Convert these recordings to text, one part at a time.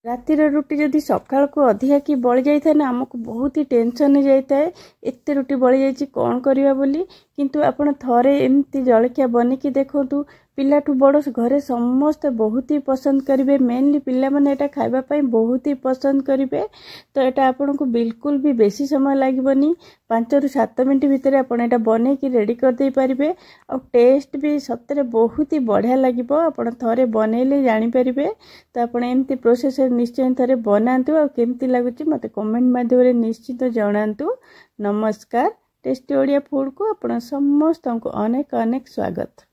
रातिर रुटी जदि सकाल को अधिका कि बड़ी जाए ना आमको बहुत ही टेंशन हो जाए एत रुटी बड़ी जाइए कौन करवा बोली किंतु आपण थरे एमती जलखिया बनिकी देखु पिलाठू बड़ घरे समस्ते बहुत ही पसंद करेंगे मेनली पिला माने एटा खाइबा पई बहुत ही पसंद करेंगे तो एटा आपन को बिल्कुल भी बेसी समय लागबनी 5 ରୁ 7 मिनट भितर आपण एटा बने की रेडी कर दे पारिबे और टेस्ट भी सतरे बहुत ही बढ़िया लागिबो आपण थरे बनेले जानि पारिबे तो आपण एमती प्रोसेस निश्चय थरे बनांतु और केमती लागुची मते कमेंट माध्यम रे निश्चित जणांतु। नमस्कार, टेस्टी ओडिया फूड को आपण समस्त को अनेक अनेक स्वागत।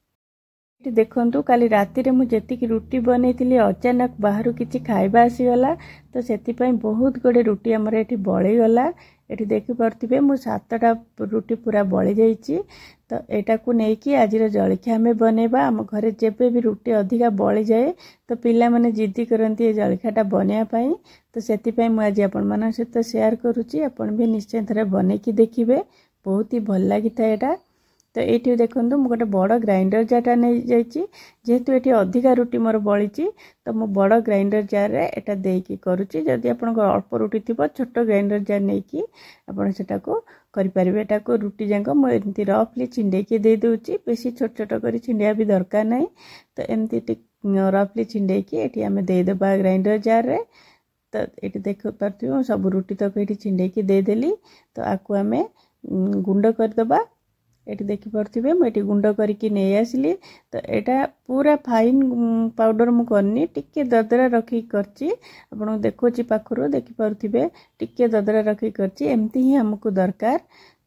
देखंतु काली राति रे मु जेतिकी रुटी बनैतिली अचानक बाहरु किछि खाइबा आसीगला तो सेतिपई बहुत गडे रुटी हमर एठी बळी गला। एठी देखि परथिबे मु 7टा रुटी पूरा बळी जाईची तो एटा को नेकी आजिर जलखिया हमें बनेबा। हम घरे जेबे भी रुटी अधिका बळी जाए तो पिला माने जिद्दी करंती ए जलखियाटा बनेया पई तो सेतिपई मु आज आपण मानन सहित शेयर करूची। आपण भी निश्चय थरे बनेकी देखिबे, बहुत ही भल लागिता एटा। तो ये देखो मुझे गोटे बड़ ग्राइंडर जारटा नहीं जाइए जेहेतु ये अधिका रुटी मोर बड़ी तो मु बड़ ग्राइंडर जार रे एटा देकी करुच्ची। जदि आप अल्प रुटी थी छोट ग्राइंडर जार नहीं कि आपटा को करें एटा को रुटी जाक मुझे रफली छिंडेकी दे दूची, बेसी छोट छोट कर छिंडिया भी दरकार नहीं तो एमती रफली छिंडेकी ये आम देदेबा ग्राइंडर जार रे। तो ये देख पार्थ सब रुटी तक ये छिंडेकी देदेली तो आपको आम गुंड करदबा। ये देखि पार्थिबे मुझे गुंड करके नहीं आसली तो यहाँ पूरा फाइन पाउडर मु करनी टिके ददरा रखी करची आपन देखोची पाखरु देखि पार्थिबे टिके ददरा रखी करची एमती ही हमको दरकार।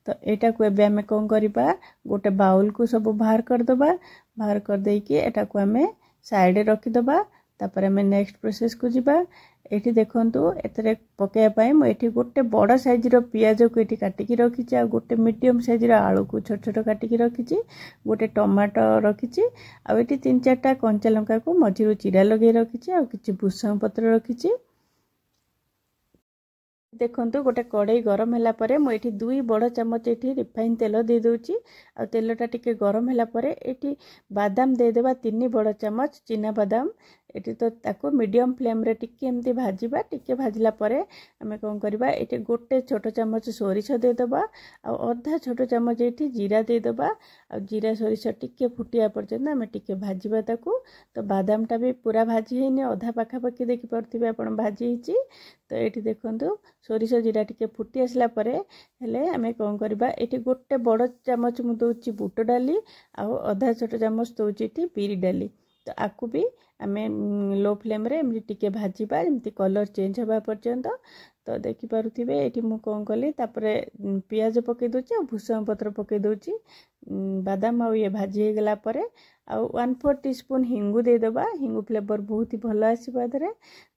तो यहाँ को एबे आमे कोन करिबा गोटे बाउल को सब बाहर कर दबा, बाहर कर देकी एटा को आमे साइड रे रखी दबा। तापर आमे नेक्स्ट प्रोसेस को जिबा। एठी देखंतु एतरे पकेया पाए मु एठी गोटे बड़ साइज रो पियाज को एठी काटिकी रखिछि आ गोटे मीडियम साइज रो आलू को छोट छोट काटिकी रखिछि, गोटे टमाटो रखिछि आ एठी 3-4टा कंचा लंका को मझिरु चिरा लगे रखिछि आ किछि भुसंग पत्र रखिछि। देखंतु गोटे कड़ाई गरम होला परे मु एठी 2 बड़ चम्मच एठी रिफाइन तेल दे दोची आ तेलटा टिके गरम होला परे एठी बादाम दे देबा 3 बड़ चम्मच चिना बादाम। एठी तो ताको मीडियम फ्लेम रे टिके एमती भाजीबा, टिके भाजिला परे आमे कोन करबा एठी गोटे छोट चम्मच सोरिष दे देबा आ आधा छोट चम्मच एठी जीरा दे देबा आ जीरा सोरिष टिके फुटिया पर्यंत आमे टिके भाजीबा ताको। तो बादामटा भी पूरा भाजी हेनी आधा पाखा पाखी देखि परथिबे आपण भाजी हिची। तो एठी देखंतु सोरिष जीरा टिके फुटी आसला परे हेले आमे कोन करबा एठी गोटे बड़ चम्मच मु दोची बुट डाली आ आधा छोट चम्मच दोची एठी बिरी डाली। तो आपको भी आमे लो फ्लेम रे एमती टिके भाजीबा एमती कलर चेंज होबा पर्यंत। तो देखि पारुथिबे एठी मु कोन कली तापरे पियाज पके दोची आ भुसंग पत्र पके दोची। बादाम आ ये भाजी हे गला परे आ 1/4 टीस्पून हिंगू दे देबा, हिंगू फ्लेवर बहुत ही भल आसीबा दरे।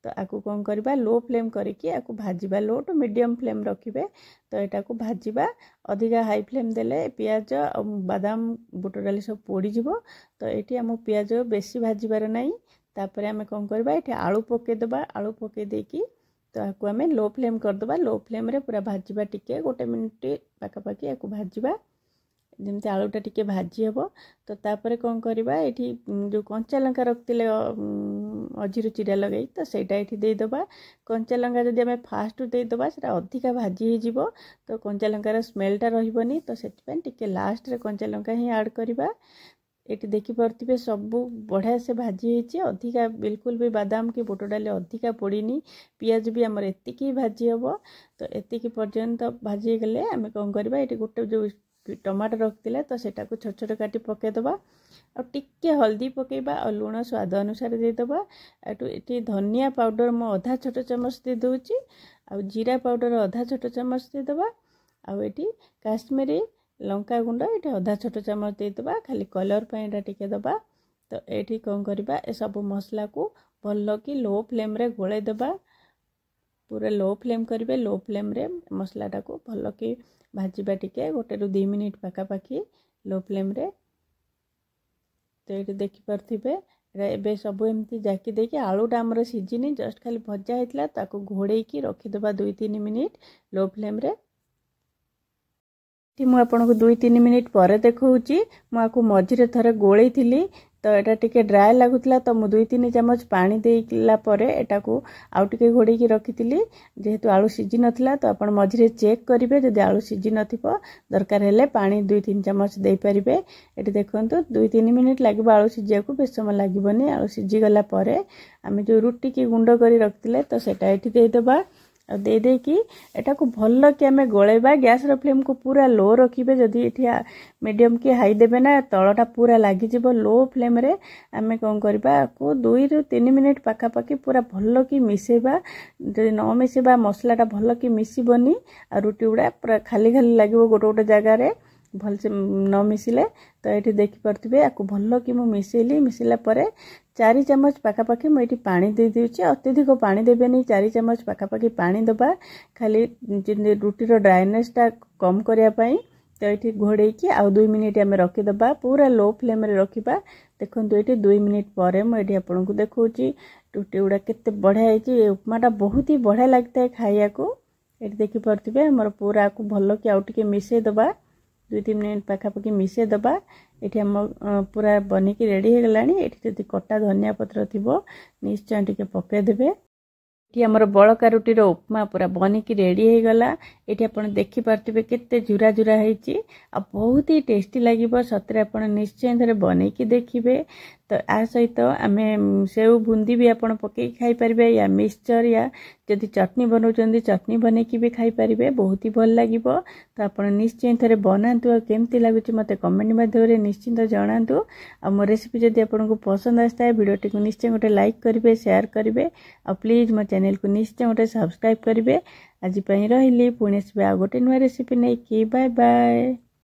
तो आकु कोन करबा लो फ्लेम करके आकु भाजीबा, लो टू मीडियम फ्लेम रखिबे। तो एटा को भाजीबा, अधिका हाई फ्लेम देले पियाज आ बादाम बुट डाली सब पोड़ी जिवो। तो एठी हम पियाज बेसी भाजीबार नाही। तापरे आमे कोन करबा एठी आलू पके देबा, आलू पके देकी तो आकु आमे लो फ्लेम कर देबा। लो फ्लेम रे पूरा भाजीबा टिके गोटे मिनिट पाका पाकी आकु भाजीबा जेमती आलूटा टिके भाजी हेबो। तो तापरे कोन करबा एठी जो कंचा लंका रखतिले अझिरु चिरा लगई तो सेटा एठी दे देबा। कंचा लंका जदि आमे फास्ट दे देबा सेटा अधिका भाजी हे जिवो तो कंचा लंकार स्मेलटा रहिबनी। तो सेति टिके लास्ट रे कंचा लंका ही ऐड करबा। एटी देखि पार्थिबे सब बढ़िया से भाजी हेची, अधिका बिल्कुल भी बादाम की बुट डाली अधिका पड़ीनी, पियाज भी आमर एतिकी भाजी हेबो। तो एतिकी पर्यंत भाजी गले आमे कोन करबा एटी गोटे जो टमाटर रखतिले तो सेटा को छोट छोट काटी पके दबा और टिके हल्दी पकेबा और लूण स्वाद अनुसार दे दबा। एटू एटी धनिया पाउडर मो आधा छोट चम्मच दे दोची आ जीरा पाउडर आधा छोट चम्मच दे दबा आ एटी काश्मीरी लंका गुंड ये आधा छोट चम्मच दे दबा खाली कलर पाइटा टिके दबा। तो ये कौन करबा ए सब मसला को भल कि लो फ्लेम रे गोले दबा, पूरा लो फ्लेम करेंगे। लो फ्लेम रे मसलाटा को भल कि भाजीबा टिके 1 ରୁ 2 मिनिट पाखापाखि लो फ्लेम रे। तो ये देखि पार्थिबे एबे सब एमती जाकी देकी आलूटा आमर सीझिनी, जस्ट खाली भजा होता ताको घोड़ेकी रखीदबा 2-3 मिनिट लो फ्लेम रे। मु आपको 2-3 मिनिट पर देखौची मु आकु मझिरे थरे गोळेई थिली तो एटा टिके ड्राए लगुला तो मु 2-3 चमच पानी देला परे एटाकू आउ टिके घोड़े की रखिथिली जेहेतु आलू सिझी नथिला तो आपण मझिरे चेक करिवे जदि आलू सिझी नथिबो दरकार हेले पानी 2-3 चमच देई परिबे। एटी देखंतु 2-3 मिनिट लागिबो आलू सिझिया को बेस समय लागिबोनी। आलू सिझी गला परे आमे जो रुटी की गुंड करी रखथिले तो सेटा एठी देई देबा दे दे कि एटा को भल्ल कि आमे गळेबा। गैस रो फ्लेम को पूरा लो रखिबे जदि एठी मीडियम की हाई देबे ना तळटा पूरा लागि जिवो। लो फ्लेम रे आमे कोन करबा को 2-3 मिनिट पाखा पाखी पूरा भल्ल की मिसेबा। जदि न मिसेबा मसलाटा भल्ल की मिसिबोनी आ रुटी उडा पूरा खाली खाली लागिवो गोटे गोटे जगह रे भल से न मिसिले। तो ये देखि परथिबे आकु भल्ल कि मु मिसेली मिसिला परे 4 चमच पाखापाखी मुझे पानी दे देउछि। अत्यधिक पानी देबेनी 4 चमच पाखापाखी पानी दबा खाली रुटी रो ड्राइनेस टा कम करिया पई। तो ये घोड़े की आउ 2 मिनिट आमे रखी दबा पूरा लो फ्लेम रे रखिबा। देखंतु ये 2 मिनिट परे मु एठी आपनको देखौछि रुटी उडा केते बढ़िया हैछि। ए उपमाटा बहुत ही बढ़िया लगता है खाइया को। एठी देखि परथिबे हमर पूरा को भल्ल कि आउ टिके मिसे दबा 2-3 मिनिट पाखापाखी मिसे दबा। ये हम पूरा बनिकी रेडी हो गलानी। ये जदि कटा धनिया पत्र थिबो निश्चय टिके पके देबे। ये हमर बड़का रुटी रो उपमा पूरा बनिकी रेडी हो गला। ये आपण देखि परथिबे केते जुरा जुरा हैछि आ बहुत ही टेस्टी लागिबो। सतरे आपण निश्चय थरे बनेकी देखिबे। तो आ सहित आमे सेव बुंदी भी आपण पके खाई परिबे या मिक्सचर या जदि चटनी बनौचंदी चटनी बनेकी भी खाई परिबे बहुत ही भल लागिबो। तो आपण निश्चय थरे बनांतु केमती लागुची मते कमेंट माध्यम रे निश्चित जणांतु। आ मो रेसिपी जदि आपनको पसंद आस्ता है वीडियोटी को निश्चय गोटे लाइक करिवे शेयर करिवे आ प्लीज मो चैनल को निश्चय गोटे सब्सक्राइब करिवे। आज पई रहिली पुणे से आ गोटे नुवा रेसिपी नै की बाय बाय।